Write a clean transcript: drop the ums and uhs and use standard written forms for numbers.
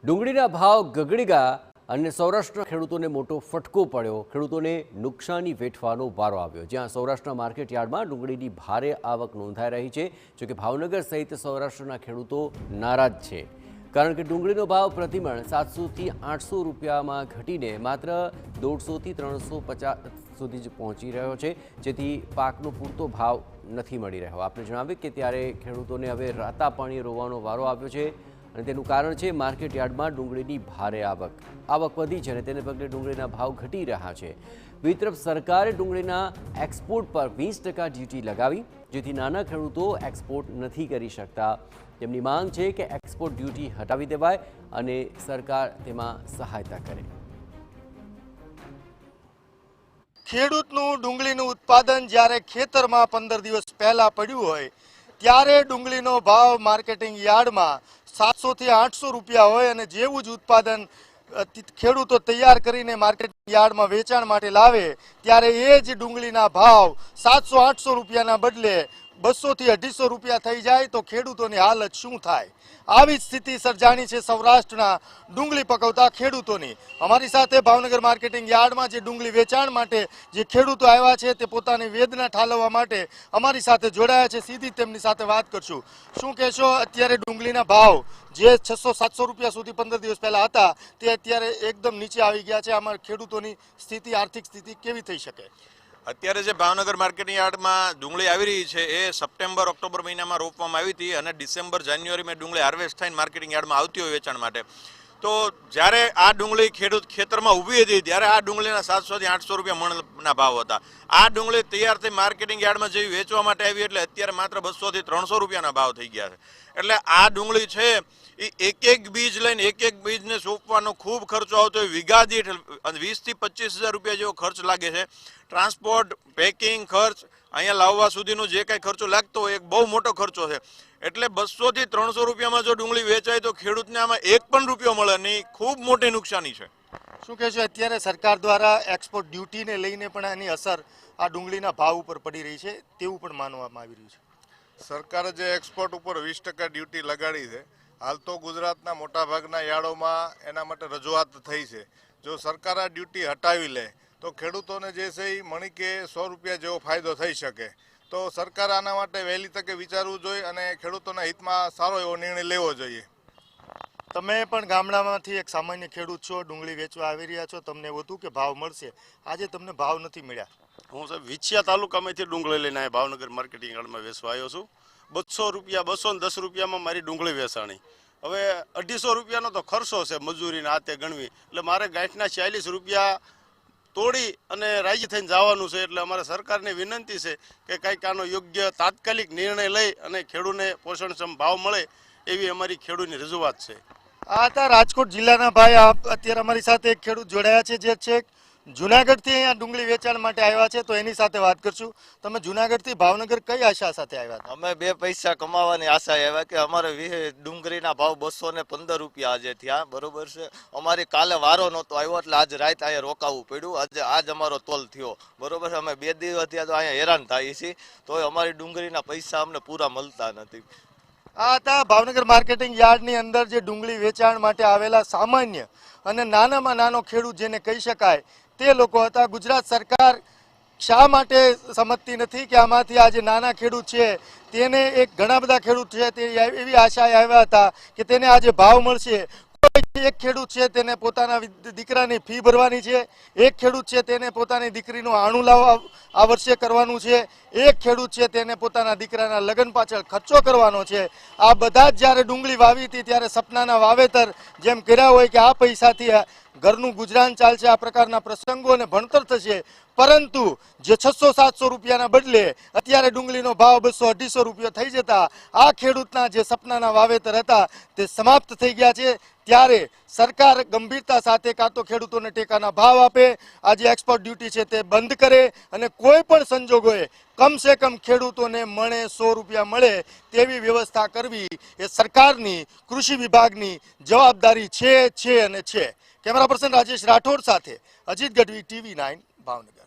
ડુંગળીના ભાવ ગગડી ગયા અને સૌરાષ્ટ્રના ખેડૂતોને મોટો ફટકો પડ્યો। ખેડૂતોને નુકસાની વેઠવાનો વારો આવ્યો। જ્યાં સૌરાષ્ટ્રના માર્કેટ યાર્ડમાં ડુંગળીની ભારે આવક નોંધાઈ રહી છે, જોકે ભાવનગર સહિત સૌરાષ્ટ્રના ખેડૂતો નારાજ છે, કારણ કે ડુંગળીનો ભાવ પ્રતિમણ 700 થી 800 રૂપિયામાં ઘટીને માત્ર 150 થી 350 સુધી જ પહોંચી રહ્યો છે, જેથી પાકનો પૂરતો ભાવ નથી મળી રહ્યો। આપણે જણાવીએ કે ત્યારે ખેડૂતોને હવે રાતા પાણી રોવાનો વારો આવ્યો છે અને તેનું કારણ છે માર્કેટ યાર્ડમાં ડુંગળીની ભારે આવક વધી છે અને તેને પગલે ડુંગળીના ભાવ ઘટી રહ્યા છે। બીજી તરફ સરકારે ડુંગળીના એક્સપોર્ટ પર 20% ડ્યુટી લગાવી, જેથી નાના ખેડૂતો એક્સપોર્ટ નથી કરી શકતા। તેમની માંગ છે કે એક્સપોર્ટ ડ્યુટી હટાવી દેવાય અને સરકાર તેમાં સહાયતા કરે। ખેડૂતનું ડુંગળીનું ઉત્પાદન જ્યારે ખેતરમાં 15 દિવસ પહેલા પડ્યું હોય ત્યારે ડુંગળીનો ભાવ માર્કેટિંગ યાર્ડમાં 700 થી 800 રૂપિયા હોય અને જેવું જ ઉત્પાદન ખેડૂતો તૈયાર કરીને માર્કેટિંગ યાર્ડમાં વેચાણ માટે લાવે ત્યારે એ જ ડુંગળીના ભાવ 700-800 રૂપિયાના બદલે 200 થી 250 રૂપિયા થઈ જાય તો ખેડૂતોની હાલત શું થાય? આવી સ્થિતિ સર્જાણી છે સૌરાષ્ટ્રના ડુંગળી પકવતા ખેડૂતોની। અમારી સાથે ભાવનગર માર્કેટિંગ યાર્ડમાં જે ડુંગળી વેચાણ માટે જે ખેડૂતો આવ્યા છે તે પોતાની વેદના ઠાલવવા માટે અમારી સાથે જોડાયા છે। સીધી તેમની સાથે વાત કરશું। શું કહેશો, અત્યારે ડુંગળીના ભાવ જે 600-700 રૂપિયા સુધી 15 દિવસ પહેલા હતા તે અત્યારે એકદમ નીચે આવી ગયા છે। આમાં ખેડૂતોની સ્થિતિ, આર્થિક સ્થિતિ કેવી થઈ શકે? અત્યારે જે ભાવનગર માર્કેટિંગ યાર્ડમાં ડુંગળી આવી રહી છે એ સપ્ટેમ્બર ઓક્ટોબર મહિનામાં રોપવામાં આવી હતી અને ડિસેમ્બર જાન્યુઆરીમાં ડુંગળી હાર્વેસ્ટ થઈને માર્કેટિંગ યાર્ડમાં આવતી હોય વેચાણ માટે। તો જ્યારે આ ડુંગળી ખેડૂત ખેતરમાં ઊભી હતી ત્યારે આ ડુંગળીના 700 થી 800 રૂપિયા મણના ભાવ હતા। આ ડુંગળી તૈયાર થઈ માર્કેટિંગ યાર્ડમાં જેવી વેચવા માટે આવી એટલે અત્યારે માત્ર 200 થી 300 રૂપિયાના ભાવ થઈ ગયા છે। એટલે આ ડુંગળી છે એ એક બીજ લઈને એક બીજને સોંપવાનો ખૂબ ખર્ચો આવતો હોય। વીઘા દીઠ 20 થી 25 હજાર રૂપિયા જેવો ખર્ચ લાગે છે। ટ્રાન્સપોર્ટ, પેકિંગ ખર્ચ, અહીંયા લાવવા સુધીનો જે કાંઈ ખર્ચો લાગતો હોય એક બહુ મોટો ખર્ચો છે। એટલે 200 થી 300 રૂપિયામાં જો ડુંગળી વેચાય તો ખેડૂતને આમાં એક પણ રૂપિયો મળે નહીં, ખૂબ મોટી નુકસાની છે। શું કહેશો, અત્યારે સરકાર દ્વારા એક્સપોર્ટ ડ્યુટીને લઈને પણ આની અસર આ ડુંગળીના ભાવ ઉપર પડી રહી છે તેવું પણ માનવામાં આવી રહ્યું છે? સરકારે જે એક્સપોર્ટ ઉપર 20% ડ્યુટી લગાડી છે, હાલ તો ગુજરાતના મોટાભાગના યાર્ડોમાં એના માટે રજૂઆત થઈ છે। જો સરકાર આ ડ્યુટી હટાવી લે તો ખેડૂતોને જે છે એ મણકે 100 રૂપિયા જેવો ફાયદો થઈ શકે। તો સરકાર આના માટે વહેલી તકે વિચારવું જોઈએ અને ખેડૂતોના હિતમાં સારો એવો નિર્ણય લેવો જોઈએ। તમે પણ ગામડામાંથી એક સામાન્ય ખેડૂત છો, ડુંગળી વેચવા આવી રહ્યા છો, તમને એવું હતું કે ભાવ મળશે, આજે તમને ભાવ નથી મળ્યા। હું સાહેબ વિછિયા તાલુકામાંથી ડુંગળી લઈને આ ભાવનગર માર્કેટિંગ યાર્ડમાં વેચવા આવ્યો છું। 200 રૂપિયા 210 રૂપિયામાં મારી ડુંગળી વેચાણી। હવે 250 રૂપિયાનો તો ખર્ચો છે, મજૂરીને આતે ગણવી, એટલે મારે ગાંઠના 46 રૂપિયા તોડી અને રાજી થઈને જવાનું છે। એટલે અમારે સરકારની વિનંતી છે કે કંઈક આનો યોગ્ય તાત્કાલિક નિર્ણય લઈ અને ખેડૂતને પોષણક્ષમ ભાવ મળે એવી અમારી ખેડૂતની રજૂઆત છે। આ હતા રાજકોટ જિલ્લાના ભાઈ। અત્યારે અમારી સાથે એક ખેડૂત જોડાયા છે જે છે જુનાગઢથી અહીંયા ડુંગળી વેચાણ માટે આવ્યા છે, તો એની સાથે વાત કરશું। તમે જુનાગઢથી ભાવનગર કઈ આશા સાથે આવ્યા હતા? અમે 2 પૈસા કમાવાની આશા આવ્યા કે અમારે ડુંગળીના ભાવ 215 રૂપિયા આજે થયા, બરોબર છે। અમારી કાલે વારો નહોતો આવ્યો એટલે આજ રાત અહીંયા રોકાવું પડ્યું। આજ અમારો તોલ થયો, બરોબર છે। અમે 2 દિવસ થયા તો અહીંયા હેરાન થઈએ છીએ, તો અમારી ડુંગળીના પૈસા અમને પૂરા મળતા નથી। આ હતા ભાવનગર માર્કેટિંગ યાર્ડની અંદર જે ડુંગળી વેચાણ માટે આવેલા સામાન્ય અને નાનામાં નાનો ખેડૂત જેને કહી શકાય તે લોકો હતા। ગુજરાત સરકાર શા માટે સમજતી નથી કે આમાંથી આ જે નાના ખેડૂત છે તેને એક ઘણા બધા ખેડૂત છે તે એવી આશાએ આવ્યા હતા કે તેને આજે ભાવ મળશે। એક ખેડૂત છે તેને પોતાના દીકરાની ફી ભરવાની છે, એક ખેડૂત છે તેને પોતાની દીકરીનું આણું લાવવા આ વર્ષે કરવાનું છે, એક ખેડૂત છે તેને પોતાના દીકરાના લગ્ન પાછળ ખર્ચો કરવાનો છે। આ બધા જ જ્યારે ડુંગળી વાવી હતી ત્યારે સપનાના વાવેતર જેમ કર્યા હોય કે આ પૈસાથી ઘરનું ગુજરાન ચાલશે, આ પ્રકારના પ્રસંગો અને ભણતર થશે, પરંતુ જે 600-700 રૂપિયાના બદલે અત્યારે ડુંગળીનો ભાવ 200-250 રૂપિયા થઈ જતા આ ખેડૂતના જે સપનાના વાવેતર હતા તે સમાપ્ત થઈ ગયા છે। ત્યારે સરકાર ગંભીરતા સાથે કાં તો ખેડૂતોને ટેકાના ભાવ આપે, આ જે એક્સપોર્ટ ડ્યુટી છે તે બંધ કરે અને કોઈ પણ સંજોગોએ કમસે કમ ખેડૂતોને મણે 100 રૂપિયા મળે તેવી વ્યવસ્થા કરવી એ સરકારની, કૃષિ વિભાગની જવાબદારી છે અને છે। કેમેરા પર્સન રાજેશ રાઠોડ સાથે અજીત ગઢવી, TV9 ભાવનગર।